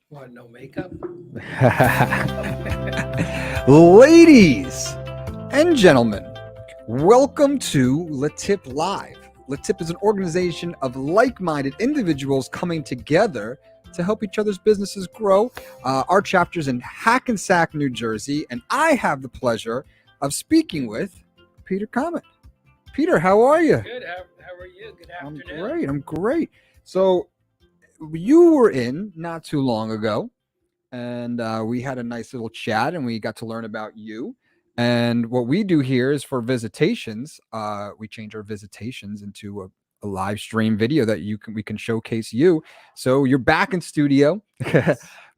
What, no makeup? Ladies and gentlemen, welcome to LeTip Live. LeTip is an organization of like-minded individuals coming together to help each other's businesses grow. Our chapter's in Hackensack, New Jersey, and I have the pleasure of speaking with Peter Comet. Peter, how are you? Good. How are you? Good afternoon. I'm great. So you were in not too long ago, and we had a nice little chat, and we got to learn about you. And what we do here is for visitations, we change our visitations into a live stream video that we can showcase you. So you're back in studio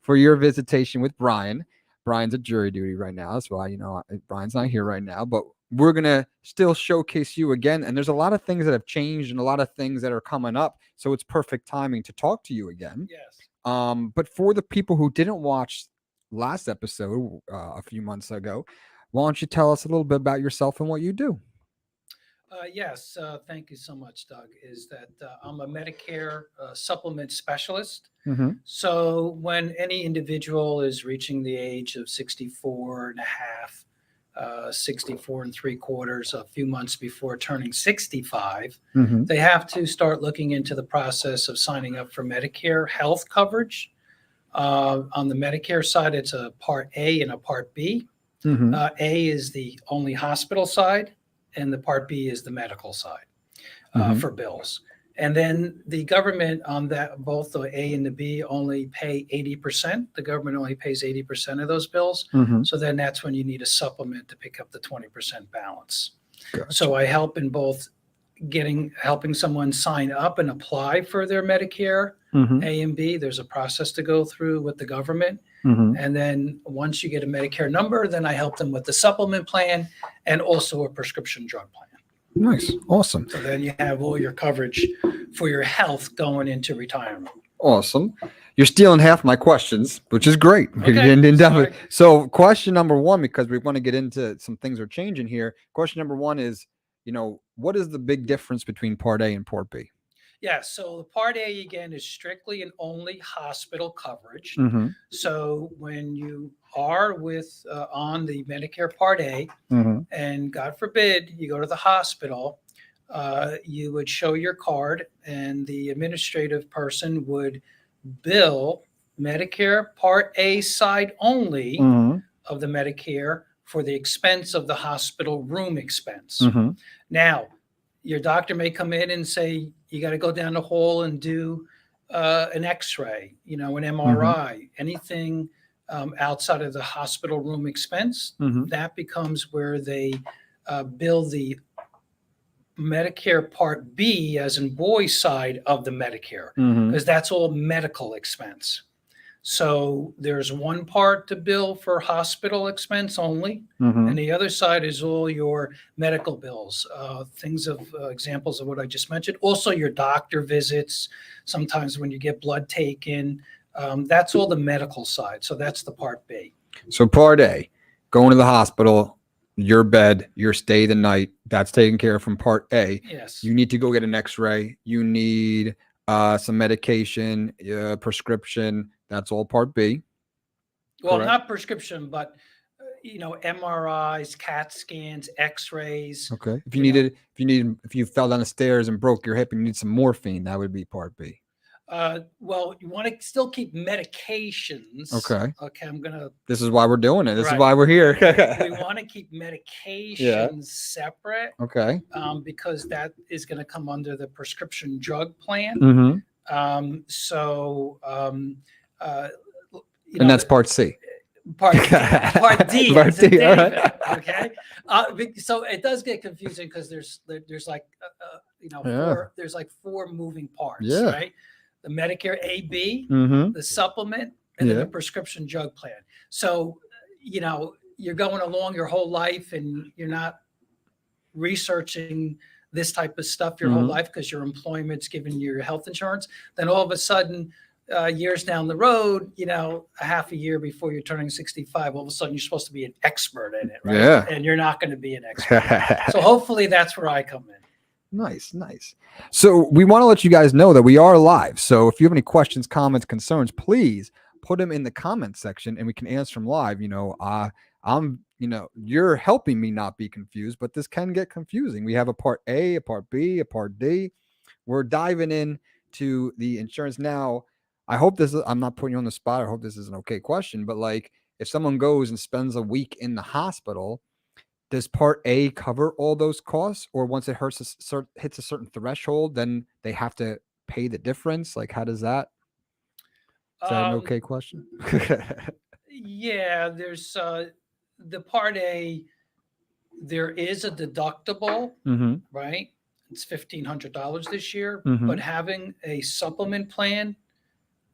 for your visitation with Brian. Brian's at jury duty right now. That's why, Brian's not here right now, but we're going to still showcase you again. And there's a lot of things that have changed and a lot of things that are coming up. So it's perfect timing to talk to you again. Yes. But for the people who didn't watch last episode a few months ago, why don't you tell us a little bit about yourself and what you do? Yes. Thank you so much, Doug. Is that I'm a Medicare supplement specialist. Mm-hmm. So when any individual is reaching the age of 64 and a half, 64 and 3/4, a few months before turning 65, Mm-hmm. they have to start looking into the process of signing up for Medicare health coverage. On the Medicare side, it's a Part A and a Part B. Mm-hmm. A is the only hospital side, and the Part B is the medical side Mhm. for bills. And then the government on that, both the A and the B, only pay 80%. The government only pays 80% of those bills. Mm-hmm. So then that's when you need a supplement to pick up the 20% balance. Gotcha. So I help in both helping someone sign up and apply for their Medicare Mm-hmm. A and B. There's a process to go through with the government. Mm-hmm. And then once you get a Medicare number, then I help them with the supplement plan and also a prescription drug plan. Nice. Awesome. So then you have all your coverage for your health going into retirement. Awesome. You're stealing half my questions, which is great. Okay, sorry. So question number one, because we want to get into some things are changing here. Question number one is, what is the big difference between Part A and Part B? Yeah, so the Part A, again, is strictly and only hospital coverage. Mm-hmm. So when you are on the Medicare Part A, Mm-hmm. and God forbid you go to the hospital, you would show your card, and the administrative person would bill Medicare Part A side only Mm-hmm. of the Medicare for the expense of the hospital room expense. Mm-hmm. Now, your doctor may come in and say, you got to go down the hall and do an x-ray, an MRI, anything outside of the hospital room expense. Mm-hmm. That becomes where they bill the Medicare Part B, as in boy side of the Medicare, Mm-hmm. because that's all medical expense. So there's one part to bill for hospital expense only, Mm-hmm. and the other side is all your medical bills, examples of what I just mentioned. Also your doctor visits, sometimes when you get blood taken, that's all the medical side. So that's the Part B. So Part A, going to the hospital, your bed, your stay the night, that's taken care of from Part A. Yes. You need to go get an x-ray. You need some medication, prescription. That's all Part B. Well, correct? not prescription, but MRIs, CAT scans, X-rays. Okay. If you fell down the stairs and broke your hip and you need some morphine, that would be Part B. Well, you want to still keep medications. Okay. Okay, This is why we're doing it. This is Right. why we're here. we want to keep medications separate, Okay. because that is going to come under the prescription drug plan. Mm-hmm. And that's Part C. Part D. Part D, David, all right. Okay. So it does get confusing because there's like Yeah. there's like four moving parts, Yeah. right? The Medicare AB, Mm-hmm. the supplement, and then Yeah. the prescription drug plan. So you're going along your whole life and you're not researching this type of stuff your whole Mhm. life because your employment's giving you your health insurance. Then all of a sudden, years down the road, a half a year before you're turning 65, all of a sudden you're supposed to be an expert in it, right? Yeah. And you're not going to be an expert. So hopefully that's where I come in. Nice. So we want to let you guys know that we are live. So if you have any questions, comments, concerns, please put them in the comment section and we can answer them live. I'm, you're helping me not be confused, but this can get confusing. We have a part A, a part B, a part D. We're diving in to the insurance now. I hope I'm not putting you on the spot. I hope this is an okay question, but like if someone goes and spends a week in the hospital, does part A cover all those costs? Or once it hits a certain threshold, then they have to pay the difference? Like, how does that? Is that an Um, okay question? yeah, there's the part A, there is a deductible, Mm-hmm. right? It's $1,500 this year, Mm-hmm. but having a supplement plan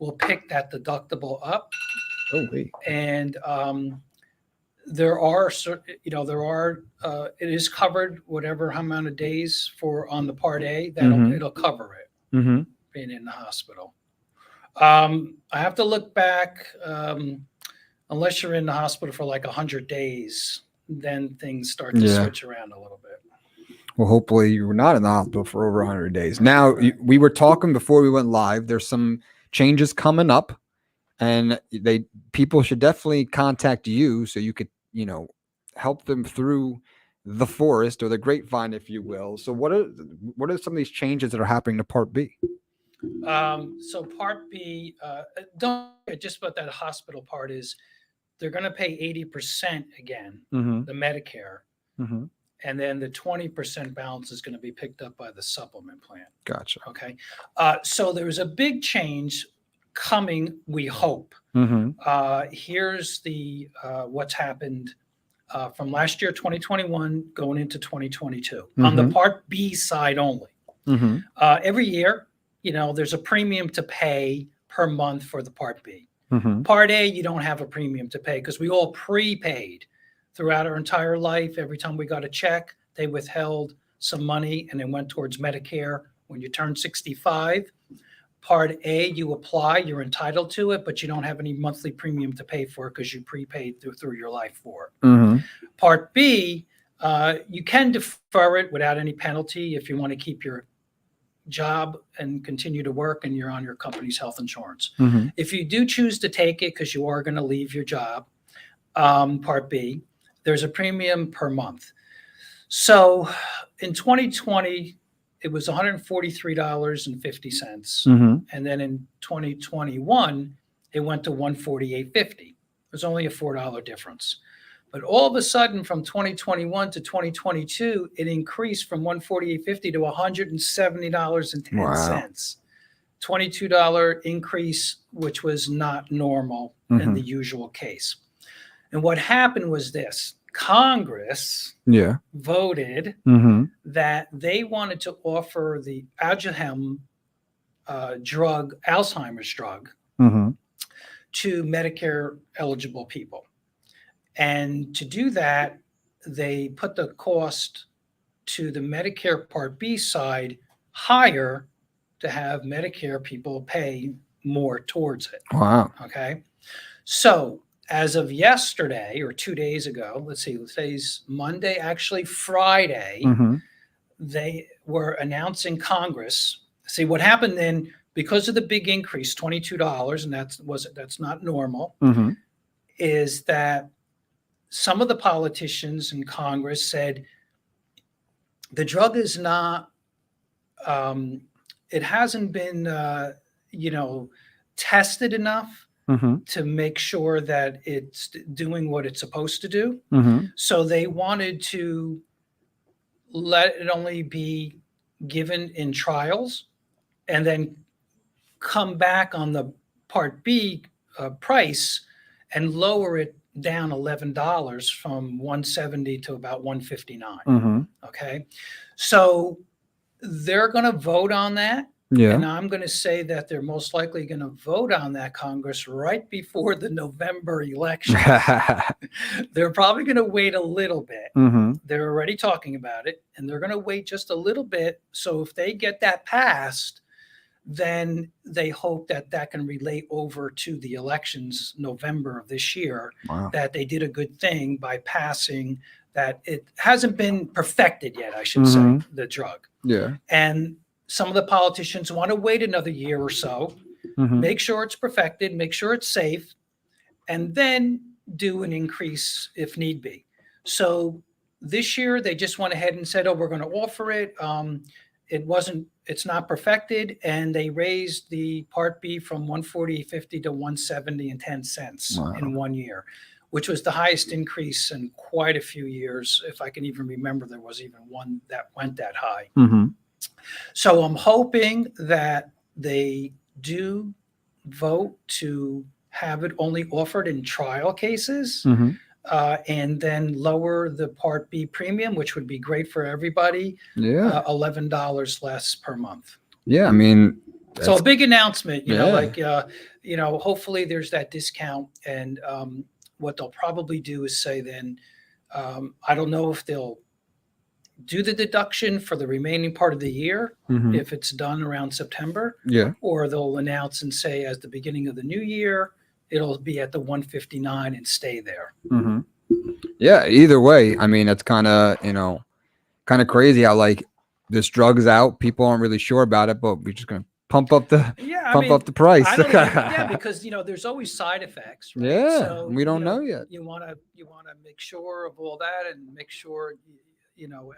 will pick that deductible up. Oh, wait. And there are it is covered whatever amount of days for on the part A it'll cover it Mm-hmm. being in the hospital. I have to look back, unless you're in the hospital for like 100 days, then things start to switch around a little bit. Well, hopefully you were not in the hospital for over 100 days. Now, Right. we were talking before we went live. There's some changes coming up, and people should definitely contact you so you could, help them through the forest or the grapevine, if you will. So what are some of these changes that are happening to Part B? So Part B, don't forget just about that hospital part is they're going to pay 80% again, Mm-hmm. the Medicare, Mm-hmm. and then the 20% balance is going to be picked up by the supplement plan. Gotcha. Okay. So there's a big change coming, we hope. Mm-hmm. Here's the what's happened from last year, 2021, going into 2022 on the Part B side only. Mm-hmm. Every year, there's a premium to pay per month for the Part B. Mm-hmm. Part A, you don't have a premium to pay because we all prepaid throughout our entire life. Every time we got a check, they withheld some money and it went towards Medicare. When you turn 65, Part A, you apply, you're entitled to it, but you don't have any monthly premium to pay for it because you prepaid through your life for it. Mm-hmm. Part B, you can defer it without any penalty if you want to keep your job and continue to work and you're on your company's health insurance. Mm-hmm. If you do choose to take it because you are going to leave your job, Part B, there's a premium per month. So in 2020, it was $143.50. Mm-hmm. And then in 2021, it went to $148.50. There's only a $4 difference. But all of a sudden, from 2021 to 2022, it increased from $148.50 to $170.10. Wow. $22 increase, which was not normal in the usual case. And what happened was this: Congress voted that they wanted to offer the Aduhelm drug, Alzheimer's drug, to Medicare eligible people. And to do that, they put the cost to the Medicare Part B side higher to have Medicare people pay more towards it. Wow. Okay. So as of yesterday or 2 days ago, today's Monday, actually Friday, they were announcing Congress. See what happened then, because of the big increase, $22, and that's not normal, is that some of the politicians in Congress said the drug is not, it hasn't been, tested enough to make sure that it's doing what it's supposed to do. So they wanted to let it only be given in trials and then come back on the Part B price and lower it down $11 from $170 to about $159. Okay. So they're going to vote on that. And I'm going to say that they're most likely going to vote on that, Congress, right before the November election. They're probably going to wait a little bit. They're already talking about it, and they're going to wait just a little bit. So if they get that passed, then they hope that that can relate over to the elections November of this year, that they did a good thing by passing that. It hasn't been perfected yet, I should say, the drug. And some of the politicians want to wait another year or so Mhm. make sure it's perfected, make sure it's safe, and then do an increase if need be. So this year they just went ahead and said, "Oh, we're going to offer it." It's not perfected, and they raised the Part B from 140.50 to 170.10 Wow. in 1 year, which was the highest increase in quite a few years. If I can even remember, there was even one that went that high. Mhm. So I'm hoping that they do vote to have it only offered in trial cases, Mhm. and then lower the Part B premium, which would be great for everybody, Yeah. $11 less per month. Yeah. I mean, So a that's, big announcement, yeah. hopefully there's that discount. And what they'll probably do is say then, I don't know if they'll do the deduction for the remaining part of the year, Mhm. if it's done around September, Yeah. or they'll announce and say as the beginning of the new year, it'll be at the 159 and stay there. Mm-hmm. Yeah. Either way, I mean, it's kind of kind of crazy how like this drug's out. People aren't really sure about it, but we're just gonna pump up the Yeah, I pump mean, up the price. I don't even, yeah, because there's always side effects, right? Yeah, So we don't know yet. you want to make sure of all that and make sure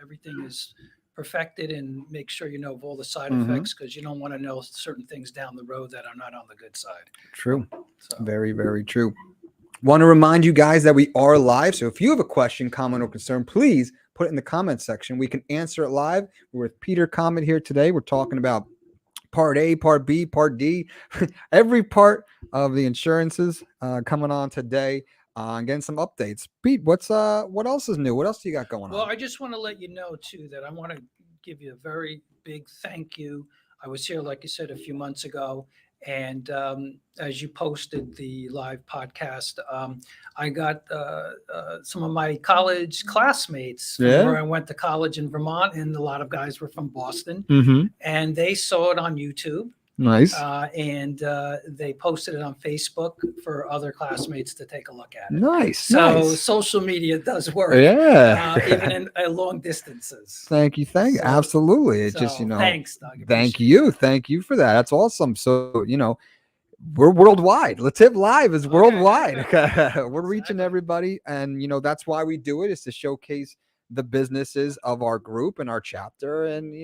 everything is perfected, and make sure of all the side Mhm. effects, because you don't want to know certain things down the road that are not on the good side. True. So Very, very true. Want to remind you guys that we are live. So if you have a question, comment, or concern, please put it in the comment section. We can answer it live. We're with Peter Comet here today. We're talking about Part A, Part B, Part D, every part of the insurances coming on today. And getting some updates. Pete, what else is new? What else do you got going Well, on? I just want to let you know too that I want to give you a very big thank you. I was here, like you said, a few months ago, and as you posted the live podcast, I got some of my college classmates from Yeah. where I went to college in Vermont, and a lot of guys were from Boston, Mm-hmm. and they saw it on YouTube. Nice. And they posted it on Facebook for other classmates to take a look at it. Nice. So nice. social media does work, Yeah. even in long distances. Thank you. So- Absolutely. It just, thanks, Doug. thank Appreciate you. that. Thank you for that. That's awesome. So, we're worldwide. LeTip Live is worldwide. We're reaching Exactly. everybody. And, that's why we do it, is to showcase the businesses of our group and our chapter and,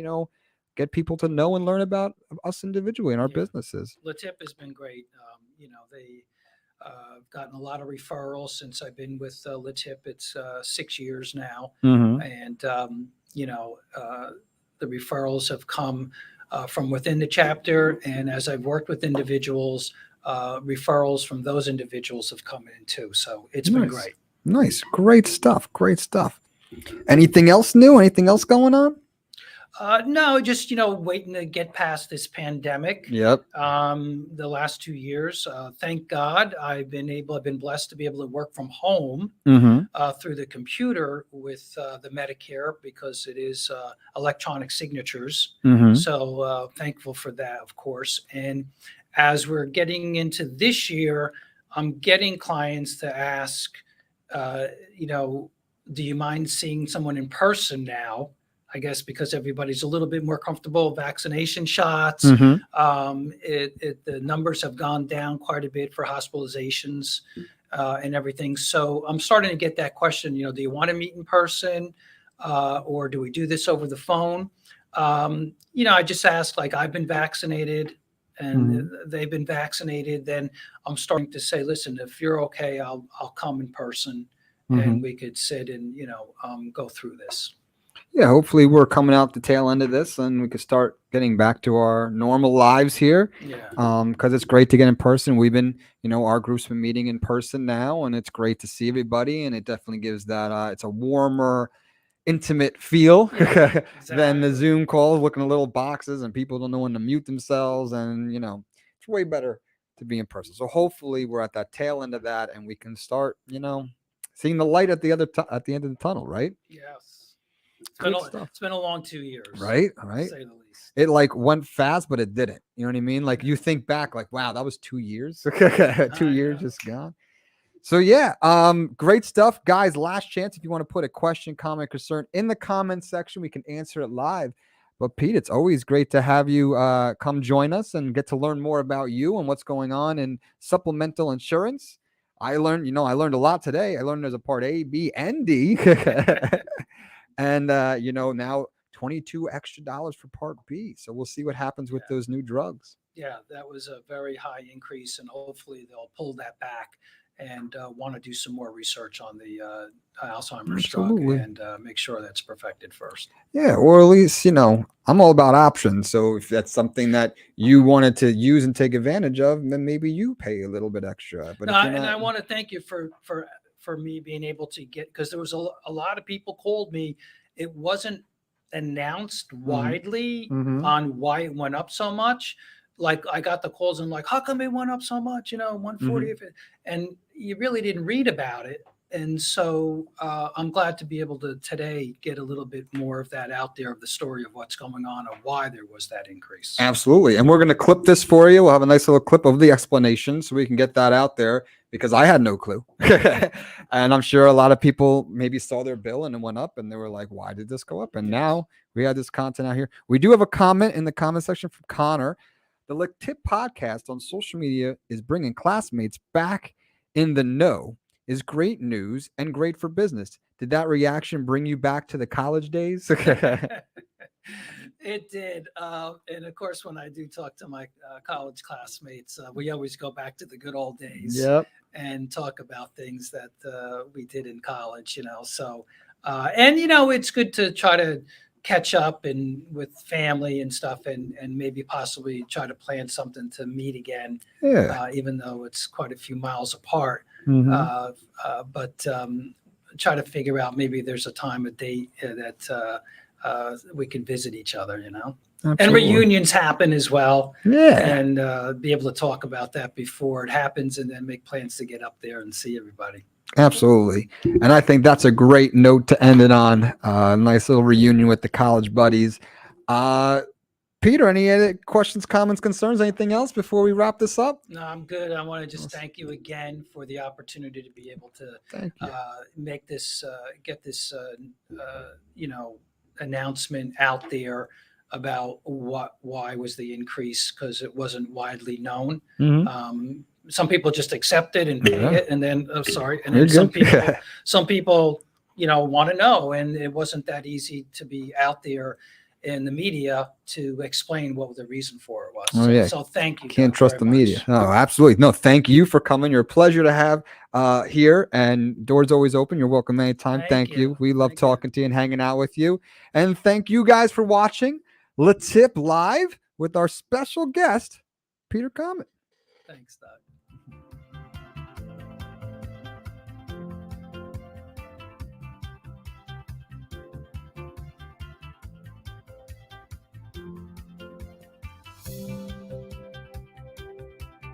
get people to know and learn about us individually and our Yeah. businesses. LeTip has been great. They I've gotten a lot of referrals since I've been with LeTip. It's 6 years now, Mm-hmm. and the referrals have come from within the chapter. And as I've worked with individuals, referrals from those individuals have come in too. So it's been great. Nice. Great stuff. Great stuff. Anything else new? Anything else going on? No, just waiting to get past this pandemic. Yep. The last 2 years, thank God, I've been blessed to be able to work from home Mm-hmm. through the computer with the Medicare, because it is electronic signatures. Mm-hmm. So thankful for that, of course. And as we're getting into this year, I'm getting clients to ask, do you mind seeing someone in person now? I guess because everybody's a little bit more comfortable. Vaccination shots, Mm-hmm. the numbers have gone down quite a bit for hospitalizations and everything. So I'm starting to get that question. Do you want to meet in person, or do we do this over the phone? I just ask, like, I've been vaccinated and they've been vaccinated. Then I'm starting to say, listen, if you're okay, I'll come in person, and we could sit and go through this. Yeah, hopefully we're coming out the tail end of this and we can start getting back to our normal lives here. Yeah. Because it's great to get in person. We've been, our group's been meeting in person now, and it's great to see everybody. And it definitely gives that it's a warmer, intimate feel than the Zoom calls, looking at little boxes and people don't know when to mute themselves. And it's way better to be in person. So hopefully we're at that tail end of that, and we can start, seeing the light at the at the end of the tunnel, right? Yes. Stuff. It's been a long 2 years. Right. To say the least. It like went fast, but it didn't. You know what I mean? Like you think back, like, wow, that was 2 years. 2 years just gone. So yeah, great stuff, guys. Last chance if you want to put a question, comment, concern in the comment section, we can answer it live. But Pete, it's always great to have you come join us and get to learn more about you and what's going on in supplemental insurance. I learned a lot today. I learned there's a part A, B, and D. And now $22 extra for part B. So we'll see what happens with those new drugs. Yeah, that was a very high increase, and hopefully they'll pull that back and want to do some more research on the Alzheimer's drug and make sure that's perfected first. Yeah, or at least, I'm all about options. So if that's something that you wanted to use and take advantage of, then maybe you pay a little bit extra. But and I want to thank you for me being able to get, because there was a lot of people called me. It wasn't announced widely on why it went up so much. Like I got the calls and like, how come it went up so much? 140, and you really didn't read about it. And so I'm glad to be able to today get a little bit more of that out there, of the story of what's going on and why there was that increase. Absolutely. And we're going to clip this for you. We'll have a nice little clip of the explanation so we can get that out there, because I had no clue. And I'm sure a lot of people maybe saw their bill and it went up and they were like, why did this go up? And now we have this content out here. We do have a comment in the comment section from Connor. The LeTip podcast on social media is bringing classmates back in the know. Is great news and great for business. Did that reaction bring you back to the college days? It did. And of course, when I do talk to my college classmates, we always go back to the good old days and talk about things that we did in college, So, it's good to try to catch up and with family and stuff, and maybe possibly try to plan something to meet again, even though it's quite a few miles apart. But try to figure out, maybe there's a time, a date that we can visit each other, Absolutely. And reunions happen as well. And be able to talk about that before it happens, and then make plans to get up there and see everybody. Absolutely. And I think that's a great note to end it on. Nice little reunion with the college buddies. Peter, any other questions, comments, concerns, anything else before we wrap this up? No, I'm good. I want to just thank you again for the opportunity to be able to make this, get this, announcement out there about why was the increase, because it wasn't widely known. Some people just accept it and pay it, and then and then some people want to know, and it wasn't that easy to be out there in the media to explain what the reason for it was. So thank you. Can't trust the media. No, absolutely. No, thank you for coming. You're a pleasure to have here, and doors always open. You're welcome anytime. Thank you. We love talking to you and hanging out with you. And thank you guys for watching LeTip Live with our special guest, Peter Comet. Thanks, Doug.